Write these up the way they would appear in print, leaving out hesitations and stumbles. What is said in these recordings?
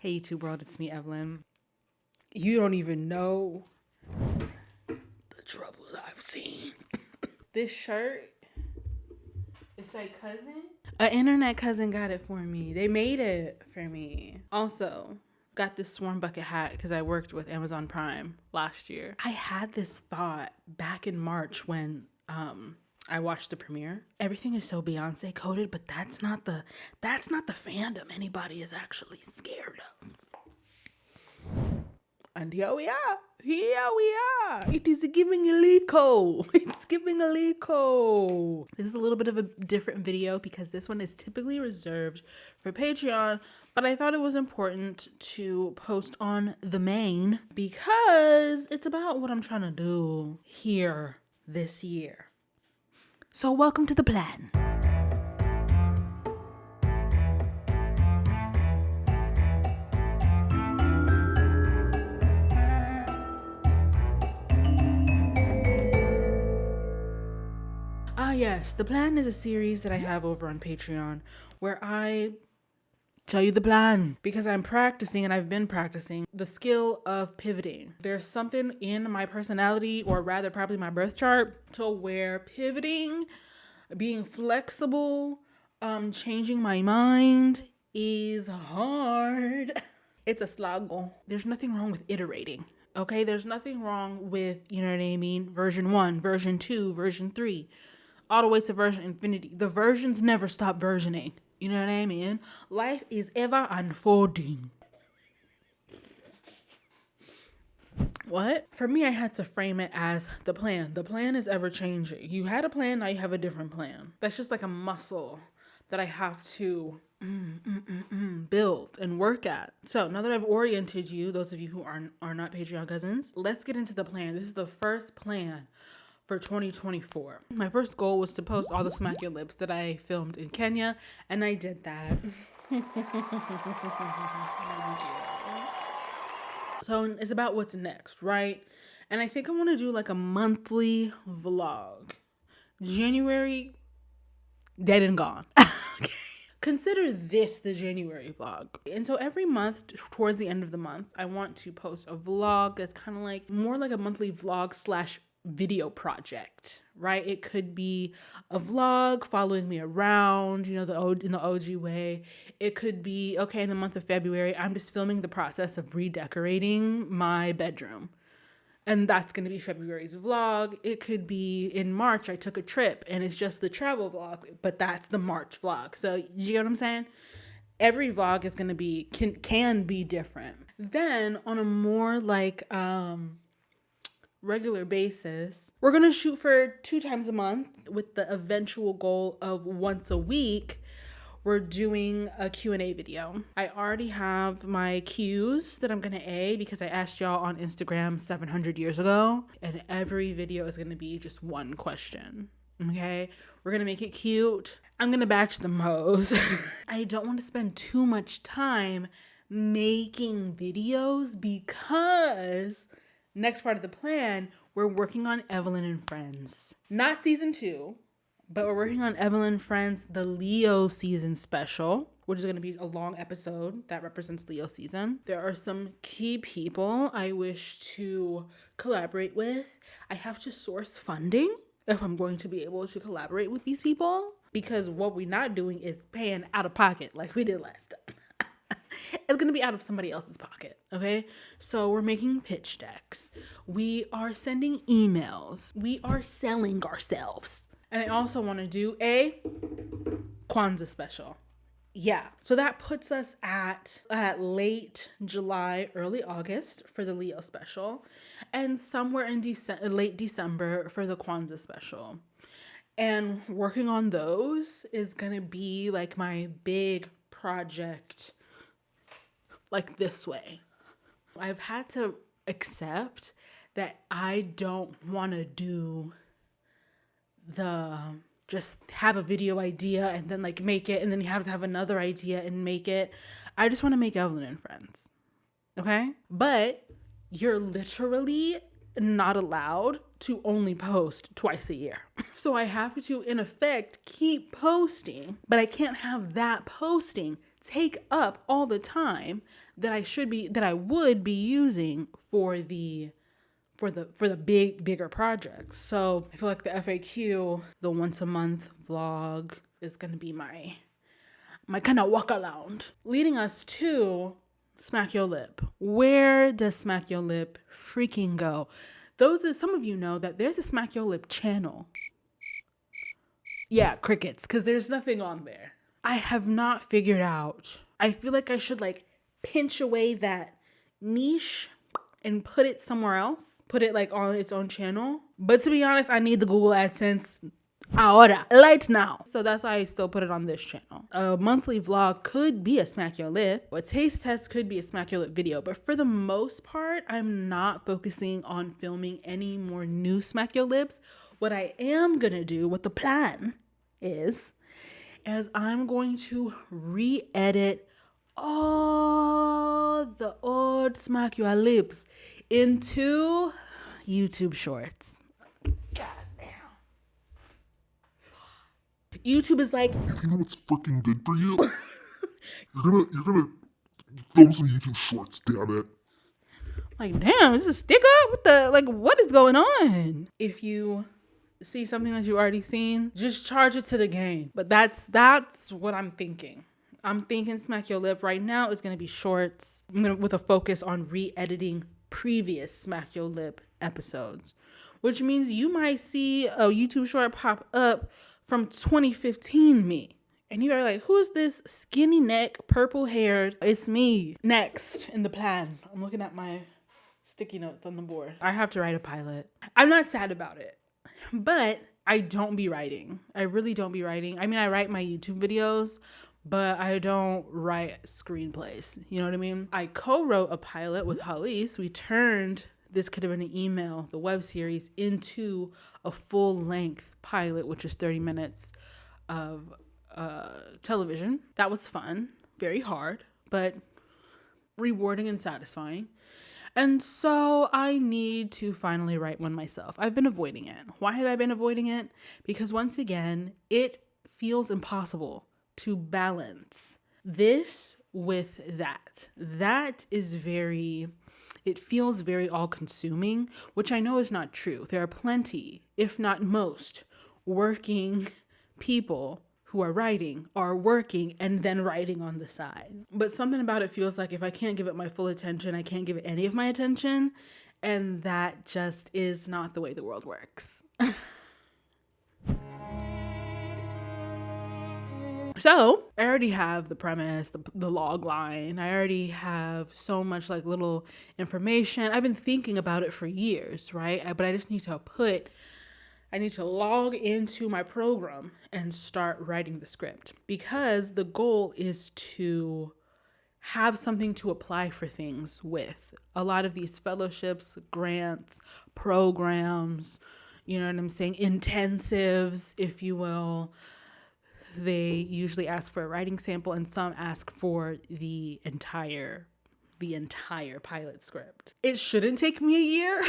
Hey YouTube world, it's me, Evelyn. You don't even know the troubles I've seen. This shirt, it's like cousin. An internet cousin got it for me. They made it for me. Also, got this Swarm Bucket hat because I worked with Amazon Prime last year. I had this thought back in March when I watched the premiere. Everything is so Beyonce coded, but that's not the fandom anybody is actually scared of. And here we are. It is giving a Lico. It's giving a Lico. This is a little bit of a different video because this one is typically reserved for Patreon, but I thought it was important to post on the main because it's about what I'm trying to do here this year. So welcome to the plan. Yes, the plan is a series that I have over on Patreon where I tell you the plan because I'm practicing and I've been practicing the skill of pivoting. There's something in my personality, or rather probably my birth chart, to where pivoting, being flexible, changing my mind is hard. It's a sluggle. There's nothing wrong with iterating. Okay, there's nothing wrong with, you know what I mean, version 1, version 2, version 3. All the way to version infinity. The versions never stop versioning. You know what I mean? Life is ever unfolding. What? For me, I had to frame it as the plan. The plan is ever changing. You had a plan, now you have a different plan. That's just like a muscle that I have to build and work at. So now that I've oriented you, those of you who are not Patreon cousins, let's get into the plan. This is the first plan for 2024. My first goal was to post all the Smack Your Lips that I filmed in Kenya, and I did that. So it's about what's next, right? And I think I want to do like a monthly vlog. January, dead and gone. Consider this the January vlog. And so every month, towards the end of the month, I want to post a vlog that's kind of like more like a monthly vlog / video project, right? It could be a vlog following me around, you know, in the OG way. It could be, okay, in the month of February, I'm just filming the process of redecorating my bedroom. And that's going to be February's vlog. It could be in March, I took a trip and it's just the travel vlog, but that's the March vlog. So you get what I'm saying? Every vlog is going to be, can be different. Then on a more like, regular basis, we're gonna shoot for 2 times a month with the eventual goal of once a week. We're doing a Q&A video. I already have my Q's that I'm gonna A because I asked y'all on Instagram 700 years ago, and every video is gonna be just one question. Okay, we're gonna make it cute. I'm gonna batch the woes. I don't want to spend too much time making videos because next part of the plan, we're working on Evelyn and Friends. Not season 2, but we're working on Evelyn and Friends, the Leo season special, which is going to be a long episode that represents Leo season. There are some key people I wish to collaborate with. I have to source funding if I'm going to be able to collaborate with these people, because what we're not doing is paying out of pocket like we did last time. It's going to be out of somebody else's pocket, okay? So we're making pitch decks. We are sending emails. We are selling ourselves. And I also want to do a Kwanzaa special. Yeah. So that puts us at late July, early August for the Leo special, and somewhere in late December for the Kwanzaa special. And working on those is going to be like my big project, like this way. I've had to accept that I don't want to do the just have a video idea and then like make it, and then you have to have another idea and make it. I just want to make Evelyn and Friends. Okay? But you're literally not allowed to only post twice a year. So I have to, in effect, keep posting, but I can't have that posting take up all the time that I would be using for the bigger projects. So I feel like the FAQ, the once a month vlog, is gonna be my kind of walk around. Leading us to Smack Your Lip. Where does Smack Your Lip freaking go? Some of you know that there's a Smack Your Lip channel. Yeah, crickets, because there's nothing on there. I have not figured out. I feel like I should like pinch away that niche and put it somewhere else. Put it like on its own channel. But to be honest, I need the Google AdSense ahora, right now. So that's why I still put it on this channel. A monthly vlog could be a Smack Your Lip. A taste test could be a Smack Your Lip video. But for the most part, I'm not focusing on filming any more new Smack Your Lips. What I am gonna do, what the plan is I'm going to re-edit all the old Smack Your Lips into YouTube shorts. God damn. YouTube is like, if you know what's freaking good for you, you're gonna film some YouTube shorts, damn it. Like, damn, is this a stick up? What is going on? If you see something that you already seen, just charge it to the game. But that's what I'm thinking. I'm thinking Smack Your Lip right now is gonna be shorts. With a focus on re-editing previous Smack Your Lip episodes, which means you might see a YouTube short pop up from 2015 me. And you're like, who's this skinny neck, purple haired? It's me. Next in the plan, I'm looking at my sticky notes on the board. I have to write a pilot. I'm not sad about it, but I don't be writing. I really don't be writing. I mean, I write my YouTube videos, but I don't write screenplays. You know what I mean? I co-wrote a pilot with Halise. We turned This Could Have Been an Email, the web series, into a full-length pilot, which is 30 minutes of television. That was fun, very hard, but rewarding and satisfying. And so I need to finally write one myself. I've been avoiding it. Why have I been avoiding it? Because once again, it feels impossible to balance this with that. That is it feels very all-consuming, which I know is not true. There are plenty, if not most, working people who are working and then writing on the side. But something about it feels like if I can't give it my full attention, I can't give it any of my attention. And that just is not the way the world works. So I already have the premise, the log line. I already have so much like little information. I've been thinking about it for years, right? But I just need to log into my program and start writing the script, because the goal is to have something to apply for things with. A lot of these fellowships, grants, programs, you know what I'm saying, intensives, if you will, they usually ask for a writing sample, and some ask for the entire pilot script. It shouldn't take me a year.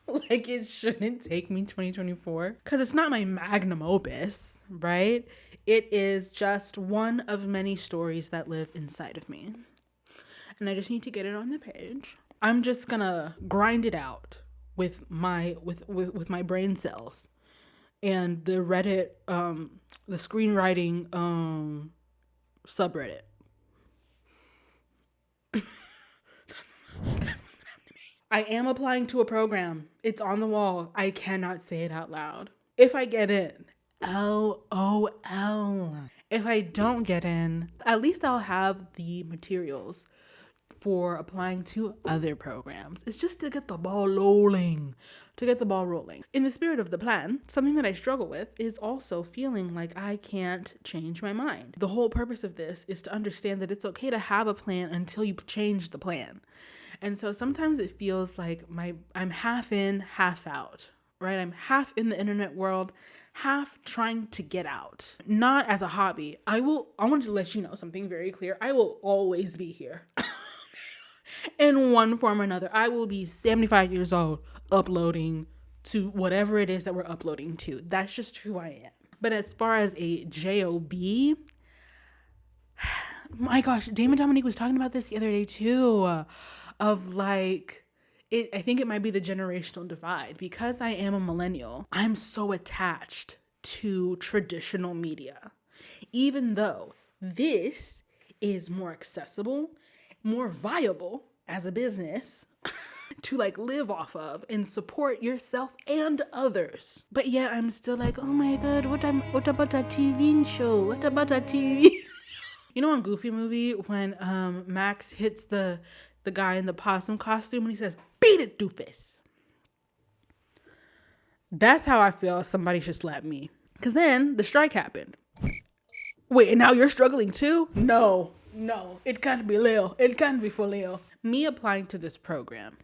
Like, it shouldn't take me 2024, because it's not my magnum opus, right? It is just one of many stories that live inside of me. And I just need to get it on the page. I'm just gonna grind it out with my brain cells and the Reddit, the screenwriting subreddit. I am applying to a program. It's on the wall. I cannot say it out loud. If I get in, LOL. If I don't get in, at least I'll have the materials for applying to other programs. It's just to get the ball rolling. In the spirit of the plan, something that I struggle with is also feeling like I can't change my mind. The whole purpose of this is to understand that it's okay to have a plan until you change the plan. And so sometimes it feels like I'm half in, half out, right? I'm half in the internet world, half trying to get out. Not as a hobby. I want to let you know something very clear. I will always be here. In one form or another. I will be 75 years old uploading to whatever it is that we're uploading to. That's just who I am. But as far as a job, My gosh, Damon Dominique was talking about this the other day too, of like, I think it might be the generational divide. Because I am a millennial, I'm so attached to traditional media. Even though this is more accessible, more viable as a business to like live off of and support yourself and others. But yet I'm still like, oh my God, what about that TV show? What about that TV? You know, on Goofy movie, when Max hits the guy in the possum costume and he says, beat it, doofus. That's how I feel somebody should slap me. Because then the strike happened. Wait, and now you're struggling too? No, it can't be LEAL. It can't be for LEAL. Me applying to this program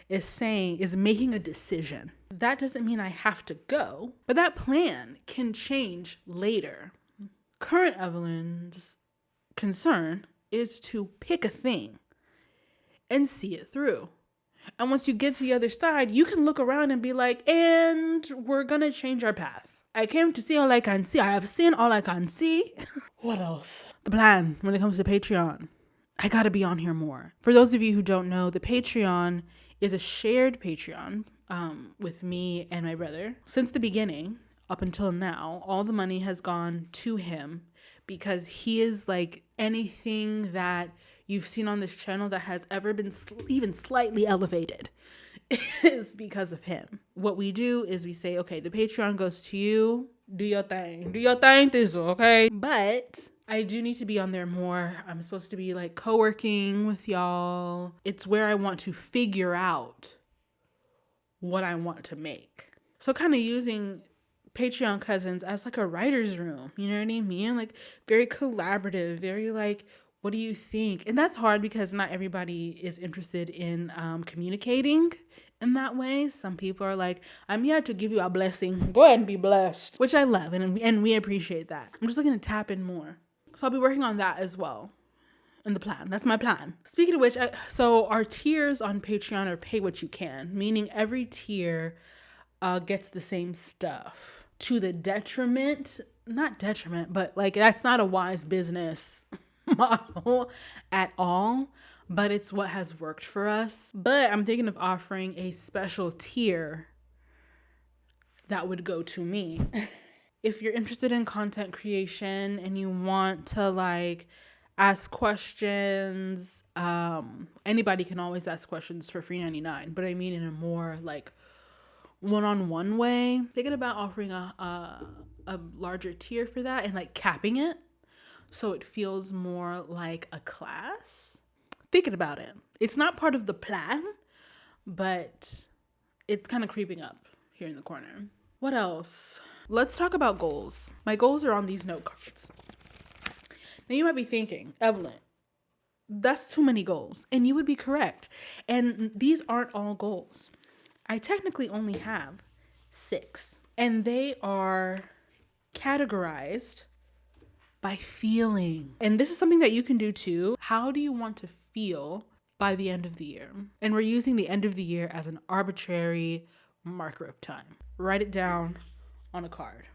is making a decision. That doesn't mean I have to go, but that plan can change later. Current Evelyn's concern is to pick a thing and see it through. And once you get to the other side, you can look around and be like, and we're gonna change our path. I came to see all I can see. I have seen all I can see. What else? The plan when it comes to Patreon. I gotta be on here more. For those of you who don't know, the Patreon is a shared Patreon with me and my brother. Since the beginning, up until now, all the money has gone to him because he is like anything that you've seen on this channel that has ever been even slightly elevated is because of him. What we do is we say, okay, the Patreon goes to you. Do your thing, Tizzle, okay? But I do need to be on there more. I'm supposed to be like co-working with y'all. It's where I want to figure out what I want to make. So kind of using Patreon cousins as like a writer's room, you know what I mean? Like very collaborative, very like, what do you think? And that's hard because not everybody is interested in communicating in that way. Some people are like, I'm here to give you a blessing. Go ahead and be blessed, which I love. And we appreciate that. I'm just looking to tap in more. So I'll be working on that as well in the plan. That's my plan. Speaking of which, so our tiers on Patreon are pay what you can, meaning every tier gets the same stuff to the detriment, not detriment, but like that's not a wise business model at all, but it's what has worked for us. But I'm thinking of offering a special tier that would go to me. If you're interested in content creation and you want to like ask questions, anybody can always ask questions for free 99, but I mean in a more like one-on-one way. Thinking about offering a larger tier for that and like capping it so it feels more like a class. Thinking about it. It's not part of the plan, but it's kind of creeping up here in the corner. What else? Let's talk about goals. My goals are on these note cards. Now you might be thinking, Evelyn, that's too many goals. And you would be correct. And these aren't all goals. I technically only have 6. And they are categorized by feeling. And this is something that you can do too. How do you want to feel by the end of the year? And we're using the end of the year as an arbitrary marker of time. Write it down on a card.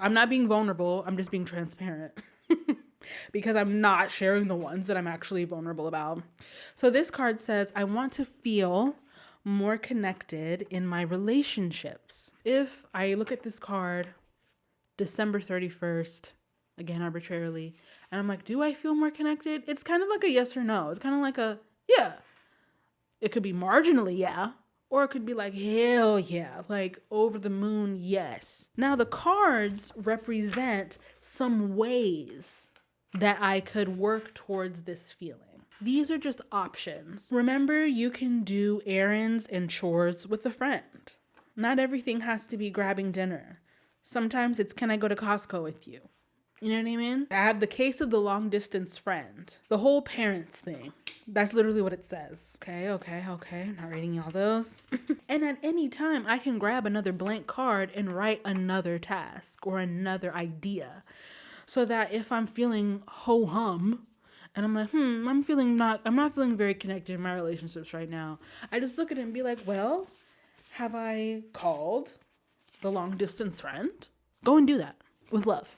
I'm not being vulnerable. I'm just being transparent because I'm not sharing the ones that I'm actually vulnerable about. So this card says, I want to feel more connected in my relationships. If I look at this card, December 31st, again, arbitrarily, and I'm like, do I feel more connected? It's kind of like a yes or no. It's kind of like a, yeah. It could be marginally, yeah. Or it could be like, hell yeah, like over the moon, yes. Now the cards represent some ways that I could work towards this feeling. These are just options. Remember, you can do errands and chores with a friend. Not everything has to be grabbing dinner. Sometimes it's, can I go to Costco with you? You know what I mean? I have the case of the long distance friend. The whole parents thing. That's literally what it says. Okay. I'm not reading y'all those. And at any time, I can grab another blank card and write another task or another idea. So that if I'm feeling ho-hum, and I'm like, I'm not feeling very connected in my relationships right now. I just look at it and be like, well, have I called the long distance friend? Go and do that with love.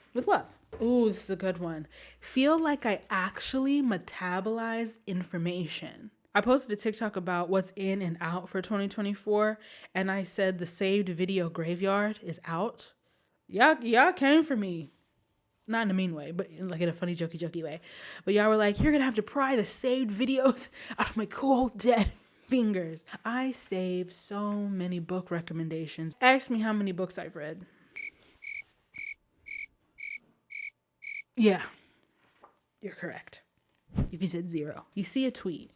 Ooh, this is a good one. Feel like I actually metabolize information. I posted a TikTok about what's in and out for 2024, and I said the saved video graveyard is out. Y'all came for me. Not in a mean way, but like in a funny, jokey way. But y'all were like, you're gonna have to pry the saved videos out of my cold, dead fingers. I save so many book recommendations. Ask me how many books I've read. Yeah, you're correct. If you said 0, you see a tweet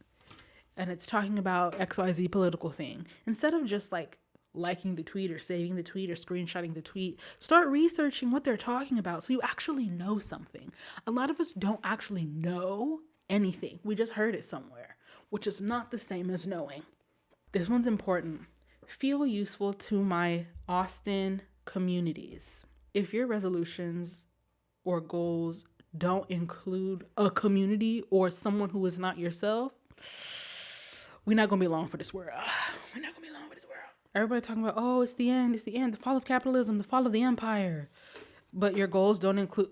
and it's talking about XYZ political thing. Instead of just like liking the tweet or saving the tweet or screenshotting the tweet, start researching what they're talking about so you actually know something. A lot of us don't actually know anything. We just heard it somewhere, which is not the same as knowing. This one's important. Feel useful to my Austin communities. If your resolutions or goals don't include a community or someone who is not yourself, we're not gonna be long for this world. We're not gonna be long for this world. Everybody talking about, oh, it's the end, the fall of capitalism, the fall of the empire. But your goals don't include,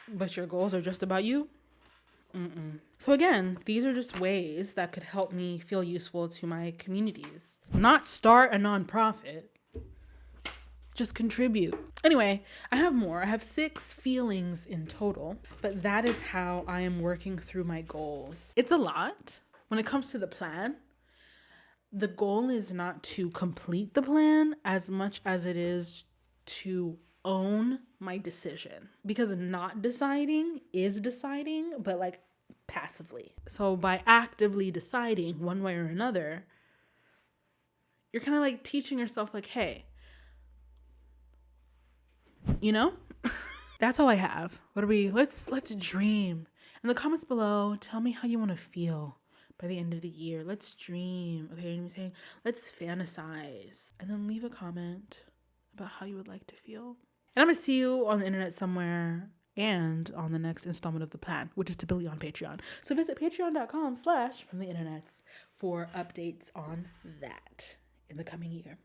but your goals are just about you? So again, these are just ways that could help me feel useful to my communities. Not start a nonprofit. Just contribute. Anyway, I have more. I have 6 feelings in total, but that is how I am working through my goals. It's a lot. When it comes to the plan, the goal is not to complete the plan as much as it is to own my decision, because not deciding is deciding, but like passively. So by actively deciding one way or another, you're kind of like teaching yourself like, hey, you know, that's all I have. What are we? Let's dream. In the comments below, tell me how you want to feel by the end of the year. Let's dream. Okay, I'm saying let's fantasize, and then leave a comment about how you would like to feel. And I'm gonna see you on the internet somewhere and on the next installment of the plan, which is to Billy on Patreon. So visit patreon.com/fromtheinternets for updates on that in the coming year.